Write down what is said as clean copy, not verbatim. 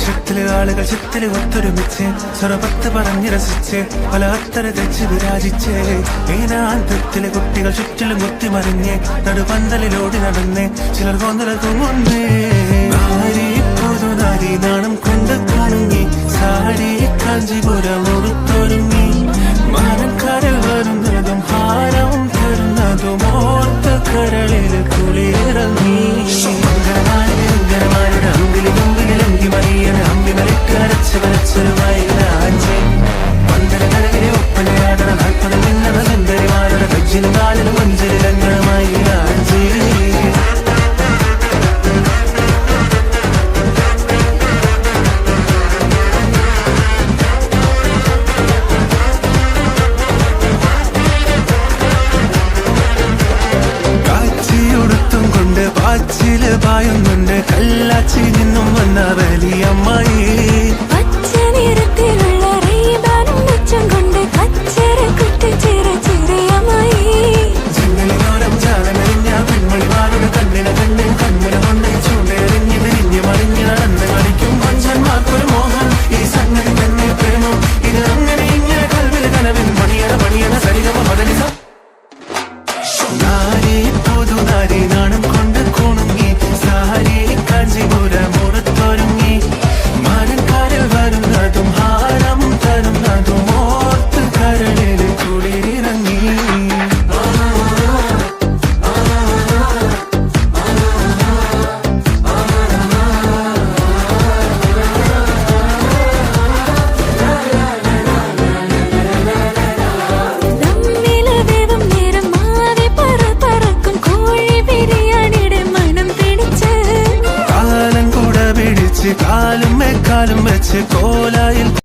ചുറ്റില് ആളുകൾ ചുറ്റില് ഒത്തൊരുമിച്ച് സ്വറപത്ത് പറഞ്ഞ് രസിച്ച് പല അത്തര തെച്ച് വിരാജിച്ച് ഏനാന്തത്തിലെ കുട്ടികൾ ചുറ്റിലും കുത്തിമറിഞ്ഞ് നടുപന്തലിലോടി നടന്ന് ചിലർ കൊന്നല തൂങ്ങുന്നേ പുതുനാരി നാണം കൊണ്ട് കുണുങ്ങി സാരി കാഞ്ചിപുരം ഉടുത്തൊരുങ്ങി മാനം കടൽ വരുന്നതും ഹാരവും തരുന്നതും ഓർത്ത് കരളിൽ കുളിയിറങ്ങി ഗരമാരുടെ അമ്പിലി മറിയണ അമ്പി മലക്കരച്ച് വരച്ചൊരു വയലാഞ്ചി പന്തല കരകിലെ ഒപ്പനയാടണ നാൽപ്പത് നിന്നണ സുന്ദരിമാരുടെ കജ്ജിലും കാലിലും മഞ്ചരിലങ്ങളുമായി ലാഞ്ചി പാച്ചില് പായുന്നുണ്ട് കല്ലാച്ചി നിന്നും വന്ന വലിയമ്മായി പച്ച നിറത്തിലുള്ള റീബാനും വെച്ചും കൊണ്ട് കച്ചേര കുട്ടിച്ചേര ചെറിയമ്മായി ജനലിനോരം ജാലമറിഞ്ഞ പെൺമണിമാരുടെ കണ്ണിന കണ്ണിൽ കണ്ണിന കൊണ്ട് ചൂണ്ടേറിഞ്ഞ് വിരിഞ്ഞ് മറിഞ്ഞ് നടന്ന് കളിക്കും പഞ്ചന്മാർക്കൊരു മോഹം ഈ സംഗതി തന്നെ പ്രേമം ഇത് അങ്ങനെ ഇങ്ങനെ കൽവില് കനവിൽ മണിയണ സരിഗമ മദനിസ നാരി പുതുനാരി നാണം കൊണ്ട് കുണുങ്ങി സാരി കാഞ്ചിപുരം ഉടുത്തൊരുങ്ങി മാനക്കാരിൽ വരുന്നതും ഹാരം തരുന്നതും ഓർത്ത് കരളിൽ കുളിരിറങ്ങി കാലും വെച്ച് കോലായിൽ